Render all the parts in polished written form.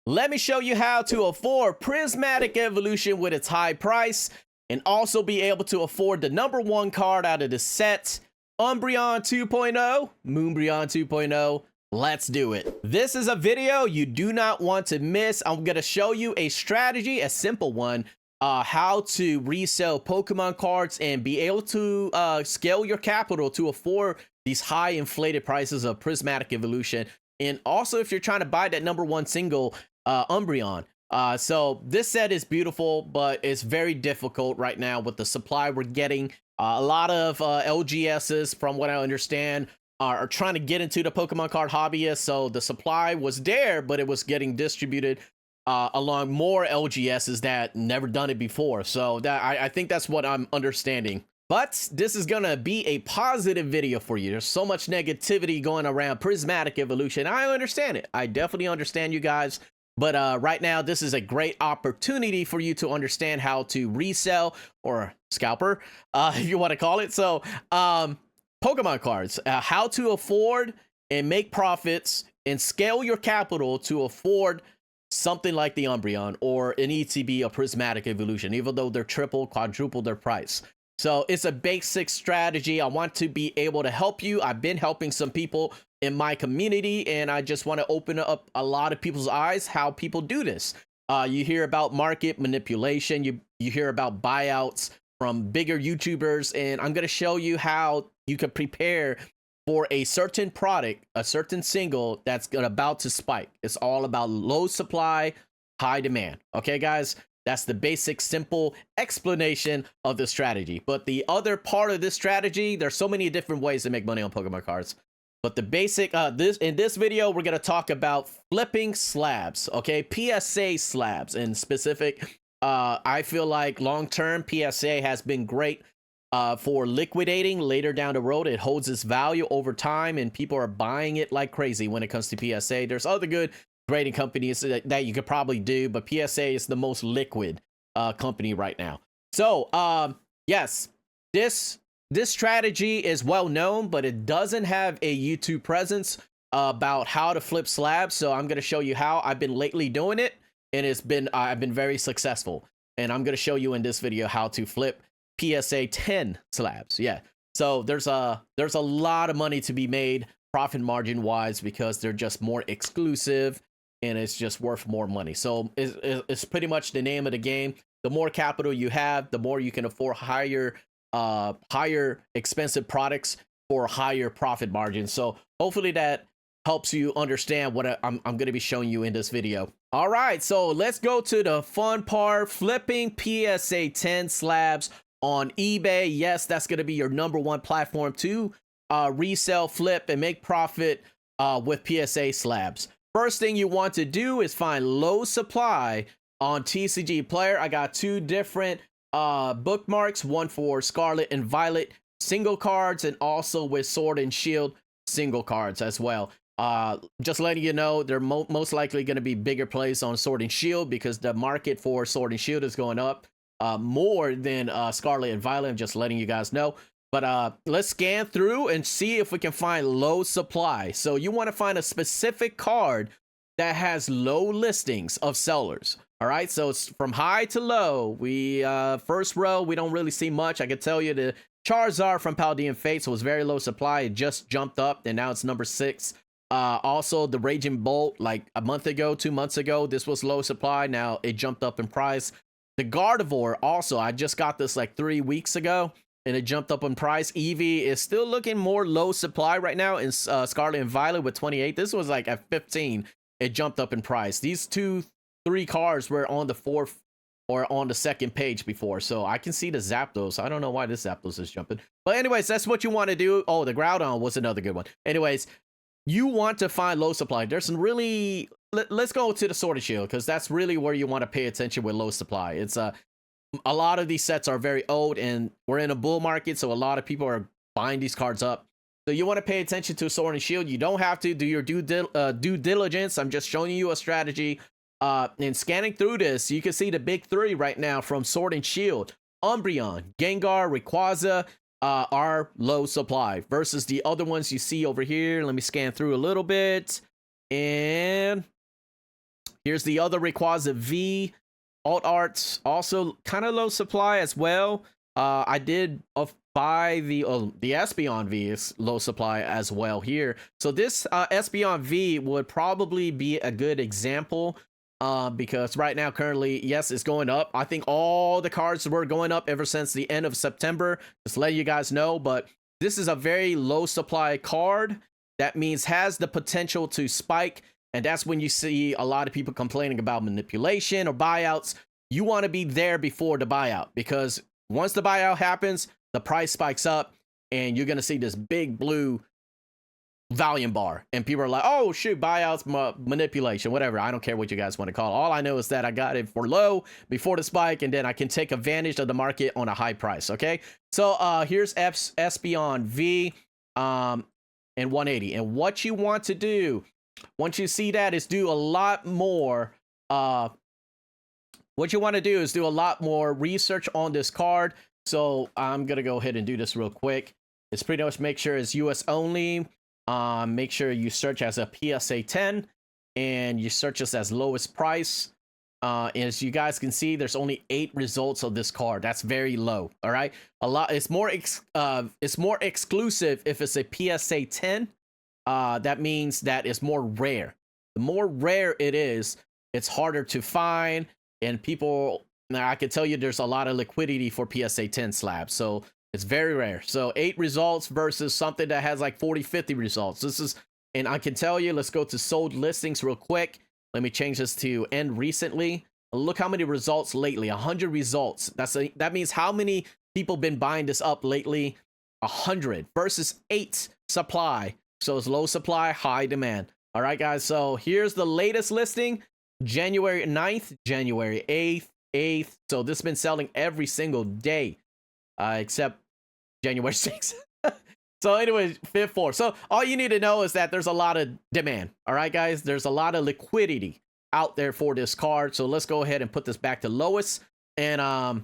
Let me show you how to afford Prismatic Evolution with its high price and also be able to afford the #1 card out of the set, Umbreon 2.0, Moonbreon 2.0. Let's do it. This is a video you do not want to miss. I'm going to show you a strategy, a simple one, how to resell Pokemon cards and be able to scale your capital to afford these high inflated prices of Prismatic Evolution. And also if you're trying to buy that #1 single, Umbreon. So this set is beautiful, but it's very difficult right now with the supply we're getting. A lot of LGSs, from what I understand, are trying to get into the Pokemon card hobbyist. So the supply was there, but it was getting distributed along more LGSs that never done it before. So that I think that's what I'm understanding. But this is gonna be a positive video for you. There's so much negativity going around Prismatic Evolution. I understand it. I definitely understand you guys. But right now, this is a great opportunity for you to understand how to resell or scalper, if you want to call it. So Pokemon cards, how to afford and make profits and scale your capital to afford something like the Umbreon or an ETB or Prismatic Evolution, even though they're triple, quadruple their price. So it's a basic strategy. I want to be able to help you. I've been helping some people in my community, and I just want to open up a lot of people's eyes how people do this. You hear about market manipulation, you hear about buyouts from bigger YouTubers, and I'm going to show you how you can prepare for a certain product, a certain single that's about to spike. It's all about low supply, high demand. Okay, guys? That's the basic, simple explanation of the strategy. But the other part of this strategy, there's so many different ways to make money on Pokemon cards. But the basic, in this video, we're going to talk about flipping slabs, okay? PSA slabs in specific. I feel like long-term PSA has been great for liquidating later down the road. It holds its value over time, and people are buying it like crazy when it comes to PSA. There's other good grading companies that you could probably do, but PSA is the most liquid company right now. So, yes, this strategy is well known, but it doesn't have a YouTube presence about how to flip slabs. So I'm going to show you how. I've been lately doing it, and I've been very successful. And I'm going to show you in this video how to flip PSA 10 slabs. Yeah. So there's a lot of money to be made profit margin wise because they're just more exclusive and it's just worth more money. So it's pretty much the name of the game. The more capital you have, the more you can afford higher expensive products for higher profit margins. So hopefully that helps you understand what I'm going to be showing you in this video. All right, so let's go to the fun part, flipping PSA 10 slabs on eBay. Yes, that's going to be your #1 platform to resell, flip, and make profit with PSA slabs. First thing you want to do is find low supply on TCG Player. I got 2 different bookmarks, one for Scarlet and Violet single cards and also with Sword and Shield single cards as well. Just letting you know, they're most likely going to be bigger plays on Sword and Shield because the market for Sword and Shield is going up more than Scarlet and Violet. I'm just letting you guys know. But let's scan through and see if we can find low supply. So you want to find a specific card that has low listings of sellers. All right, so it's from high to low. We first row, we don't really see much. I can tell you the Charizard from Paldean Fates was very low supply. It just jumped up, and now it's #6. Also, the Raging Bolt, like a month ago, 2 months ago, this was low supply. Now it jumped up in price. The Gardevoir, also, I just got this like 3 weeks ago, and it jumped up in price. Eevee is still looking more low supply right now in Scarlet and Violet with 28. This was like at 15. It jumped up in price. These 3 cards were on the 4th or on the 2nd page before, so I can see the Zapdos. I don't know why this Zapdos is jumping, but anyways, that's what you want to do. Oh, the Groudon was another good one. Anyways, you want to find low supply. There's some really, let's go to the Sword and Shield because that's really where you want to pay attention with low supply. It's a lot of these sets are very old, and we're in a bull market, so a lot of people are buying these cards up. So you want to pay attention to Sword and Shield. You don't have to do your due diligence. I'm just showing you a strategy. And scanning through this, you can see the big 3 right now from Sword and Shield. Umbreon, Gengar, Rayquaza are low supply versus the other ones you see over here. Let me scan through a little bit. And Here's the other Rayquaza V. Alt Arts, also kind of low supply as well. I did buy the Espeon V is low supply as well here. So this Espeon V would probably be a good example because right now, currently, yes, it's going up. I think all the cards were going up ever since the end of September. Just let you guys know, but this is a very low supply card. That means has the potential to spike. And that's when you see a lot of people complaining about manipulation or buyouts. You want to be there before the buyout, because once the buyout happens, the price spikes up and you're going to see this big blue volume bar. And people are like, oh, shoot, buyouts, manipulation, whatever. I don't care what you guys want to call it. All I know is that I got it for low before the spike, and then I can take advantage of the market on a high price. Okay. So here's Espeon V and 180. And what you want to do, once you see that, is do a lot more what you want to do is do a lot more research on this card. So I'm gonna go ahead and do this real quick. It's pretty much make sure it's US only. Make sure you search as a PSA 10 and you search this as lowest price. As you guys can see, there's only 8 results of this card. That's very low. All right, it's more exclusive if it's a PSA 10. That means that it's more rare. The more rare it is, it's harder to find, and people, now I can tell you there's a lot of liquidity for PSA 10 slabs, so it's very rare. So 8 results versus something that has like 40-50 results. This is, and I can tell you, let's go to sold listings real quick. Let me change this to end recently. Look how many results lately. 100 results. That means how many people been buying this up lately? 100 versus 8 supply. So it's low supply, high demand. All right, guys. So here's the latest listing. January 9th, January 8th. So this has been selling every single day, except January 6th. So anyways, 5-4. So all you need to know is that there's a lot of demand. All right, guys. There's a lot of liquidity out there for this card. So let's go ahead and put this back to lowest. And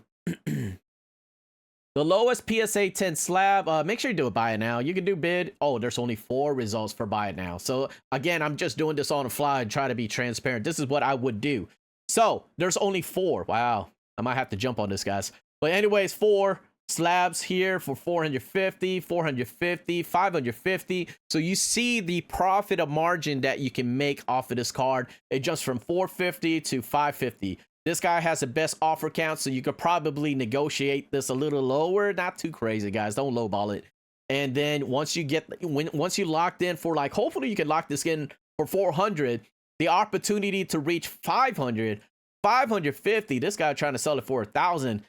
the lowest PSA 10 slab, make sure you do a buy it now. You can do bid. Oh, there's only 4 results for buy it now. So again, I'm just doing this on the fly and try to be transparent. This is what I would do. So there's only 4. Wow. I might have to jump on this, guys. But anyways, 4 slabs here for 450, 450, 550. So you see the profit of margin that you can make off of this card. It jumps from 450 to 550. This guy has the best offer count, so you could probably negotiate this a little lower. Not too crazy, guys. Don't lowball it. And then once you locked in for, like, hopefully you can lock this in for 400, the opportunity to reach 500, 550, this guy trying to sell it for 1,000,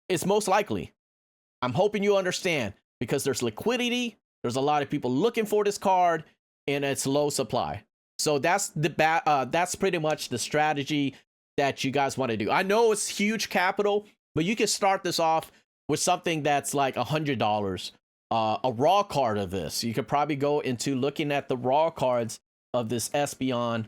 it's most likely. I'm hoping you understand, because there's liquidity. There's a lot of people looking for this card, and it's low supply. So that's pretty much the strategy that you guys want to do. I know it's huge capital, but you can start this off with something that's like $100. A raw card of this. You could probably go into looking at the raw cards of this Espeon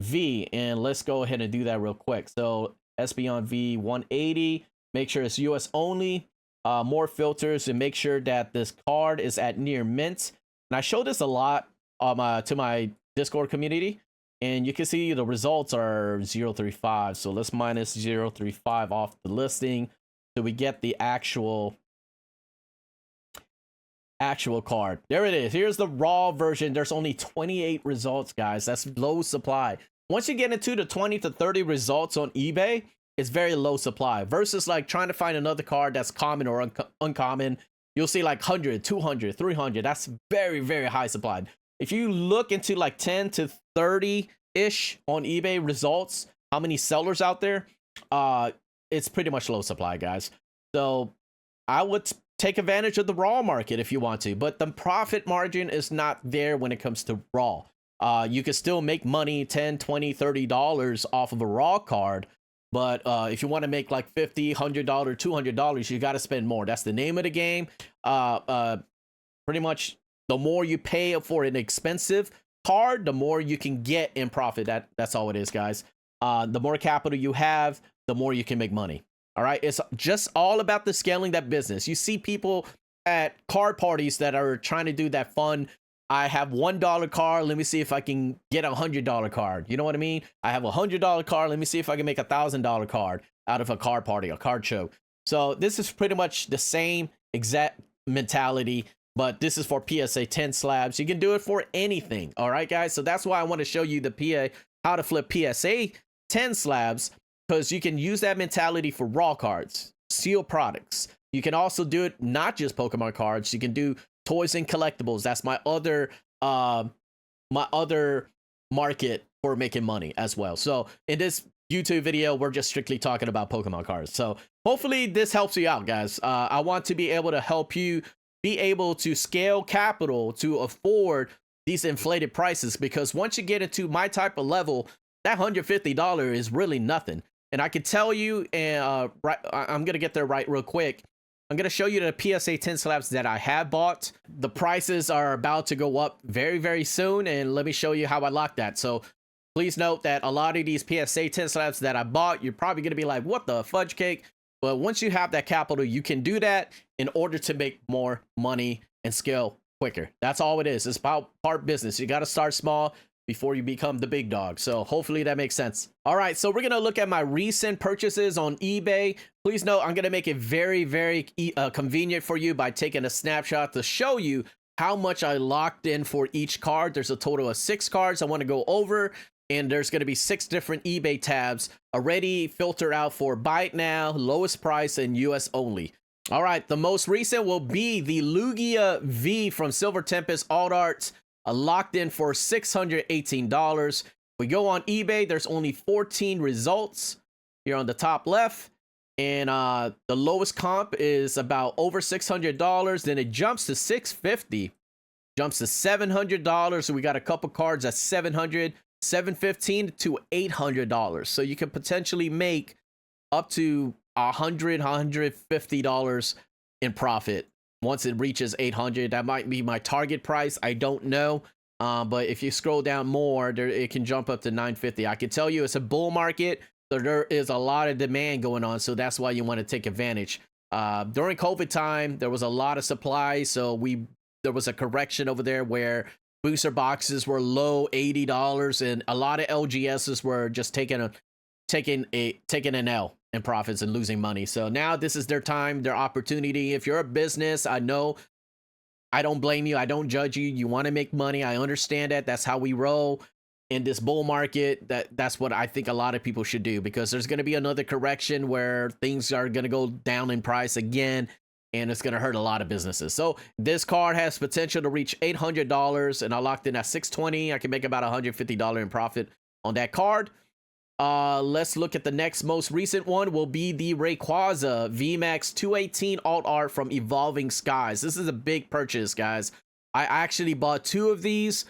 V, and let's go ahead and do that real quick. So Espeon V 180, make sure it's US only, more filters, and make sure that this card is at near mint. And I show this a lot to my Discord community, and you can see the results are 0.35. So let's minus 0.35 off the listing, so we get the actual card. There it is. Here's the raw version. There's only 28 results, guys. That's low supply. Once you get into the 20 to 30 results on eBay, it's very low supply, versus like trying to find another card that's common or uncommon. You'll see like 100, 200, 300. That's very, very high supply. If you look into like 10 to 30-ish on eBay results, how many sellers out there, it's pretty much low supply, guys. So I would take advantage of the raw market if you want to, but the profit margin is not there when it comes to raw. You can still make money, $10, $20, $30 off of a raw card, but if you want to make like $50, $100, $200, you got to spend more. That's the name of the game. Pretty much the more you pay for an expensive card, the more you can get in profit. That's all it is, guys. The more capital you have, the more you can make money. All right, it's just all about the scaling that business. You see people at card parties that are trying to do that fun I have $1 card. Let me see if I can get a $100 card. You know what I mean? I have a $100 card. Let me see if I can make a $1,000 card out of a card party, a card show. So this is pretty much the same exact mentality, but this is for PSA 10 slabs. You can do it for anything. All right, guys. So that's why I want to show you the how to flip PSA 10 slabs, because you can use that mentality for raw cards, sealed products. You can also do it not just Pokemon cards. You can do toys and collectibles. That's my other market for making money as well. So in this YouTube video, we're just strictly talking about Pokemon cards. So hopefully this helps you out, guys. I want to be able to help you be able to scale capital to afford these inflated prices, because once you get into my type of level, that $150 is really nothing. And I can tell you, and I'm gonna get there right real quick. I'm going to show you the PSA 10 slabs that I have bought. The prices are about to go up very, very soon, and let me show you how I locked that. So please note that a lot of these PSA 10 slabs that I bought, you're probably going to be like, what the fudge cake? But once you have that capital, you can do that in order to make more money and scale quicker. That's all it is. It's about part business. You got to start small before you become the big dog. So hopefully that makes sense. All right, so we're gonna look at my recent purchases on eBay. Please note, I'm gonna make it very, very convenient for you by taking a snapshot to show you how much I locked in for each card. There's a total of 6 cards I want to go over, and there's gonna be 6 different eBay tabs already filtered out for buy it now, lowest price, and US only. All right, the most recent will be the Lugia V from Silver Tempest Alt Arts. Locked in for $618. We go on eBay, there's only 14 results here on the top left, and the lowest comp is about over $600. Then it jumps to $650, jumps to $700. So we got a couple cards at $700, $715 to $800. So you can potentially make up to $100, $150 in profit. Once it reaches 800, that might be my target price. I don't know. But if you scroll down more, it can jump up to 950. I can tell you it's a bull market. So there is a lot of demand going on. So that's why you want to take advantage. During COVID time, there was a lot of supply. So there was a correction over there where booster boxes were low $80, and a lot of LGSs were just taking an L in profits and losing money. So now this is their time, their opportunity. If you're a business, I know, I don't blame you. I don't judge you. You want to make money. I understand that. That's how we roll in this bull market. That's what I think a lot of people should do, because there's going to be another correction where things are going to go down in price again, and it's going to hurt a lot of businesses. So this card has potential to reach $800, and I locked in at $620. I can make about $150 in profit on that card. Let's look at the next most recent one. Will be the Rayquaza VMAX 218 Alt Art from Evolving Skies. This is a big purchase, guys. I actually bought 2 of these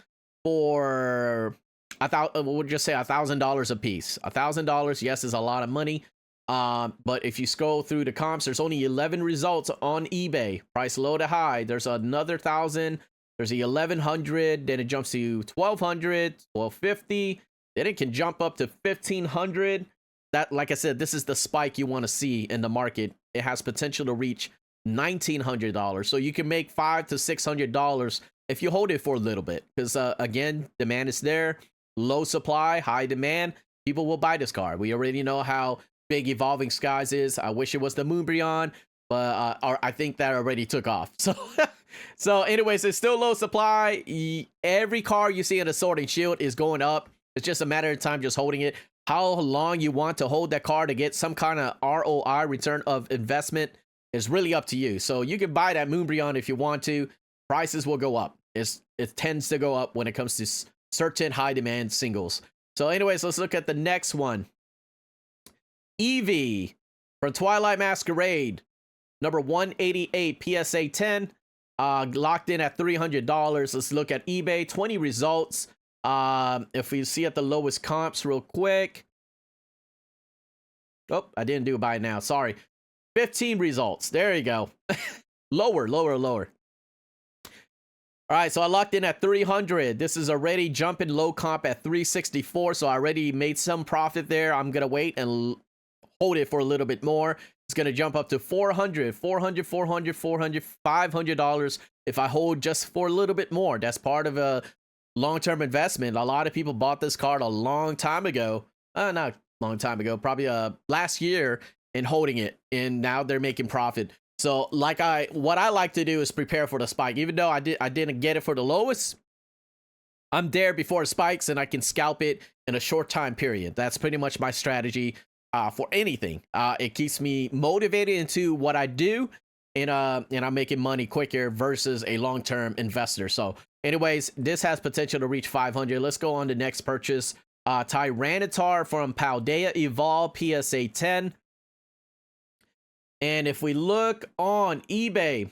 for we'll just say $1,000 a piece. $1,000, yes, is a lot of money. But if you scroll through the comps, there's only 11 results on eBay. Price low to high. There's another 1,000. There's the 1,100. Then it jumps to 1,200, 1,250. Then it can jump up to 1,500. That, like I said, this is the spike you want to see in the market. It has potential to reach $1,900. So you can make $500 to $600 if you hold it for a little bit. Because again, demand is there. Low supply, high demand. People will buy this card. We already know how big Evolving Skies is. I wish it was the Umbreon, but I think that already took off. So anyways, it's still low supply. Every card you see in the Sword and Shield is going up. It's just a matter of time just holding it. How long you want to hold that card to get some kind of ROI, return of investment, is really up to you. So you can buy that Umbreon if you want to. Prices will go up. It tends to go up when it comes to certain high demand singles. So anyways, let's look at the next one. Eevee from Twilight Masquerade, number 188 PSA 10, locked in at $300. Let's look at eBay. 20 results. If we see at the lowest comps real quick. Oh, I didn't do buy now. Sorry. 15 results. There you go. Lower. All right, so I locked in at 300. This is already jumping low comp at 364, so I already made some profit there. I'm going to wait and hold it for a little bit more. It's going to jump up to $400, $400, $400, $400, $500 if I hold just for a little bit more. That's part of a long-term investment. A lot of people bought this card a long time ago. Not long time ago, probably last year, and holding it, and now they're making profit. So what I like to do is prepare for the spike. Even though I didn't get it for the lowest, I'm there before it spikes and I can scalp it in a short time period. That's pretty much my strategy for anything. It keeps me motivated into what I do, and I'm making money quicker versus a long-term investor. So anyways, this has potential to reach 500. Let's go on to the next purchase. Tyranitar from Paldea Evolve PSA 10. And if we look on eBay,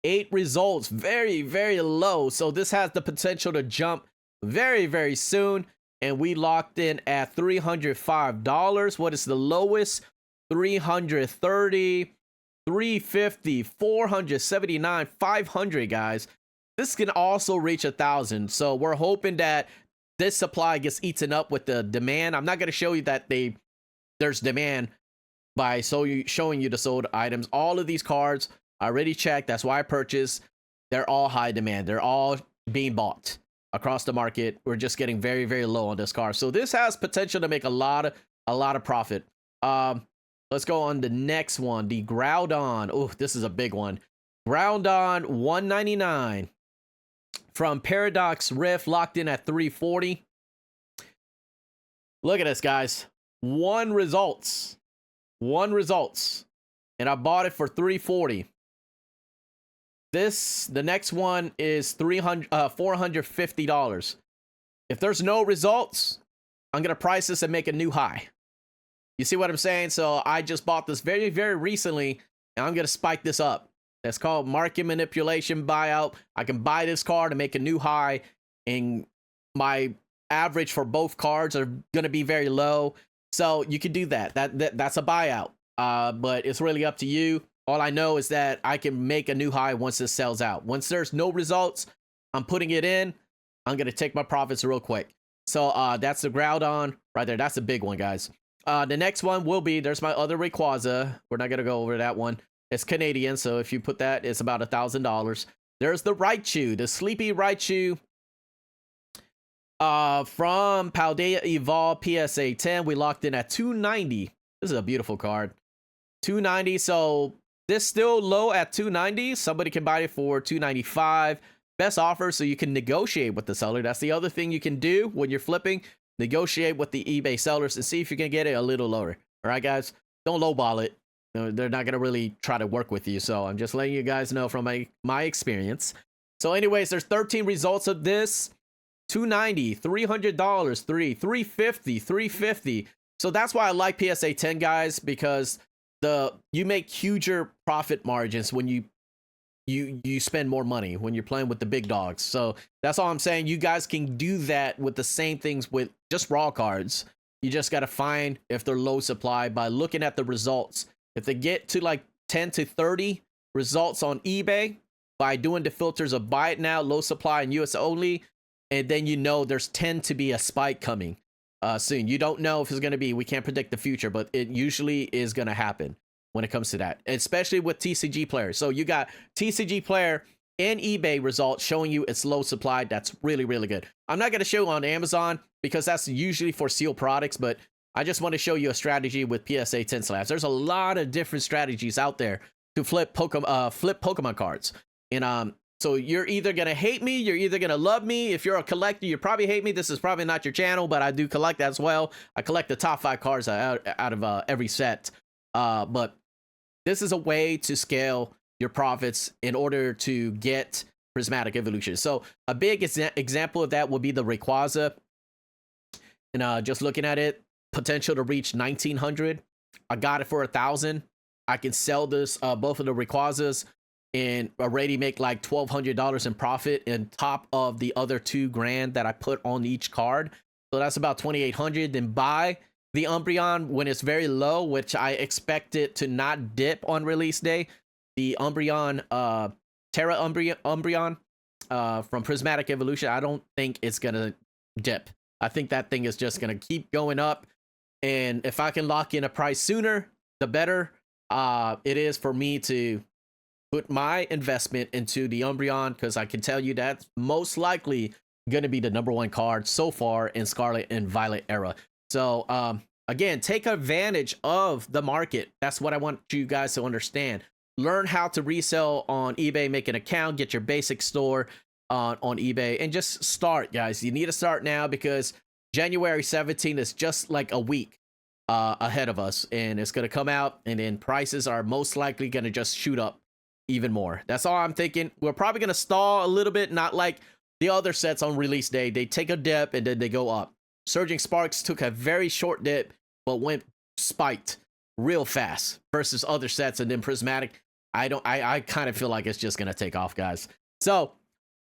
8 results, very, very low. So this has the potential to jump very, very soon. And we locked in at $305. What is the lowest? $330, $350, $479, $500, guys. This can also reach 1,000. So we're hoping that this supply gets eaten up with the demand. I'm not going to show you that there's demand by showing you the sold items. All of these cards I already checked. That's why I purchased. They're all high demand. They're all being bought across the market. We're just getting very, very low on this card. So this has potential to make a lot of profit. Let's go on the next one. The Groudon. Oh, this is a big one. Groudon 199 from Paradox Rift, locked in at 340. Look at this, guys. One results, and I bought it for 340. The next one is $450. If there's no results, I'm gonna price this and make a new high. You see what I'm saying? So I just bought this very, very recently, and I'm gonna spike this up. That's called market manipulation buyout. I can buy this card and make a new high, and my average for both cards are gonna be very low. So you can do that. That's a buyout. But it's really up to you. All I know is that I can make a new high once this sells out. Once there's no results, I'm putting it in. I'm gonna take my profits real quick. So that's the Groudon right there. That's a big one, guys. The next one will be, there's my other Rayquaza. We're not gonna go over that one. It's Canadian, so if you put that, it's about $1,000. There's the Raichu, the Sleepy Raichu from Paldea Evolve PSA 10. We locked in at 290. This is a beautiful card. 290. So this still low at 290. Somebody can buy it for 295. Best offer, so you can negotiate with the seller. That's the other thing you can do when you're flipping. Negotiate with the eBay sellers and see if you can get it a little lower. All right, guys, don't lowball it. They're not gonna really try to work with you. So I'm just letting you guys know from my experience. So anyways, there's 13 results of this. 290, $300, $350, $350. So that's why I like PSA 10, guys, because you make huger profit margins when you spend more money when you're playing with the big dogs. So that's all I'm saying. You guys can do that with the same things with just raw cards. You just got to find if they're low supply by looking at the results. If they get to like 10 to 30 results on eBay by doing the filters of buy it now, low supply, and US only, and then you know there's tend to be a spike coming soon. You don't know if it's going to be, we can't predict the future, but it usually is going to happen when it comes to that, especially with TCG players. So you got TCG player and eBay results showing you it's low supply. That's really, really good. I'm not going to show on Amazon because that's usually for sealed products, but I just want to show you a strategy with PSA 10 slabs. There's a lot of different strategies out there to flip Pokemon cards. And so you're either going to hate me, you're either going to love me. If you're a collector, you probably hate me. This is probably not your channel, but I do collect as well. I collect the top 5 cards out of every set. But this is a way to scale your profits in order to get Prismatic Evolution. So a big example of that would be the Rayquaza. And just looking at it, potential to reach 1,900. I got it for 1,000. I can sell this, both of the Rayquazas, and already make like $1,200 in profit on top of the other $2,000 that I put on each card. So that's about 2,800. Then buy the Umbreon when it's very low, which I expect it to not dip on release day. The Umbreon, Terra Umbreon from Prismatic Evolution, I don't think it's gonna dip. I think that thing is just gonna keep going up. And if I can lock in a price sooner, the better. it is for me to put my investment into the Umbreon, because I can tell you that's most likely going to be the #1 card so far in Scarlet and Violet era. So again, take advantage of the market. That's what I want you guys to understand. Learn how to resell on eBay, make an account, get your basic store on eBay, and just start, guys. You need to start now, because January 17th is just like a week ahead of us, and it's going to come out, and then prices are most likely going to just shoot up even more. That's all I'm thinking. We're probably going to stall a little bit, not like the other sets on release day. They take a dip and then they go up. Surging Sparks took a very short dip, but went spiked real fast versus other sets. And then Prismatic, I kind of feel like it's just going to take off, guys. So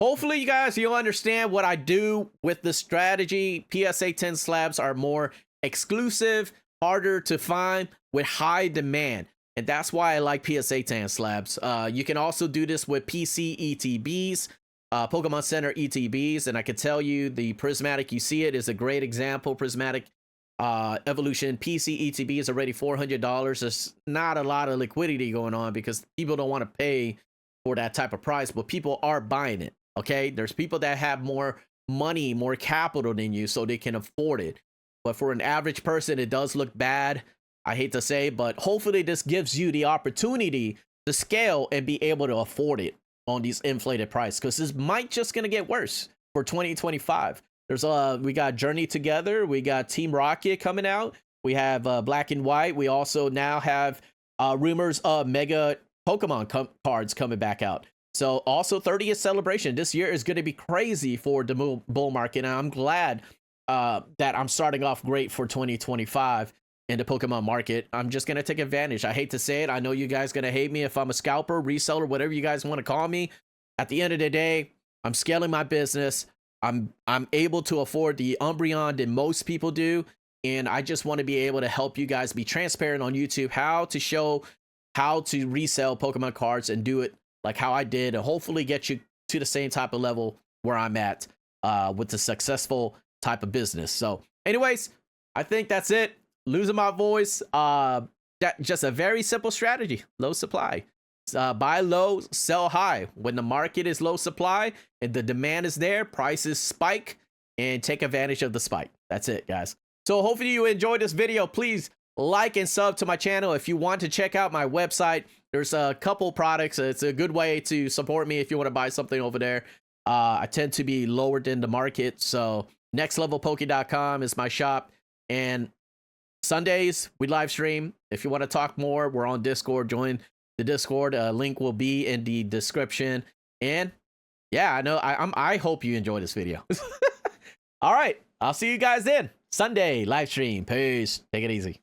hopefully you guys, you'll understand what I do with the strategy. PSA 10 slabs are more exclusive, harder to find, with high demand. And that's why I like PSA 10 slabs. You can also do this with PC ETBs, Pokemon Center ETBs. And I can tell you the Prismatic, you see it, is a great example. Prismatic Evolution PC ETB is already $400. There's not a lot of liquidity going on because people don't want to pay for that type of price, but people are buying it. Okay, there's people that have more money, more capital than you, so they can afford it. But for an average person, it does look bad. I hate to say, but hopefully this gives you the opportunity to scale and be able to afford it on these inflated prices, because this might just gonna get worse for 2025. There's we got Journey Together, we got Team Rocket coming out, we have Black and White. We also now have rumors of Mega Pokemon cards coming back out. So also 30th celebration. This year is going to be crazy for the bull market, and I'm glad that I'm starting off great for 2025 in the Pokemon market. I'm just going to take advantage. I hate to say it. I know you guys going to hate me if I'm a scalper, reseller, whatever you guys want to call me. At the end of the day, I'm scaling my business. I'm able to afford the Umbreon than most people do, and I just want to be able to help you guys be transparent on YouTube, how to show how to resell Pokemon cards and do it like how I did, and hopefully get you to the same type of level where I'm at with the successful type of business. So anyways, I think that's it. Losing my voice. That just a very simple strategy. Low supply. Buy low, sell high. When the market is low supply and the demand is there, prices spike, and take advantage of the spike. That's it, guys. So hopefully you enjoyed this video. Please like and sub to my channel. If you want to check out my website, there's a couple products. It's a good way to support me if you want to buy something over there. I tend to be lower than the market, so nextlevelpoke.com is my shop. And Sundays we live stream. If you want to talk more, we're on Discord. Join the Discord. Link will be in the description. And yeah, I know I hope you enjoy this video. All right, I'll see you guys then. Sunday live stream. Peace. Take it easy.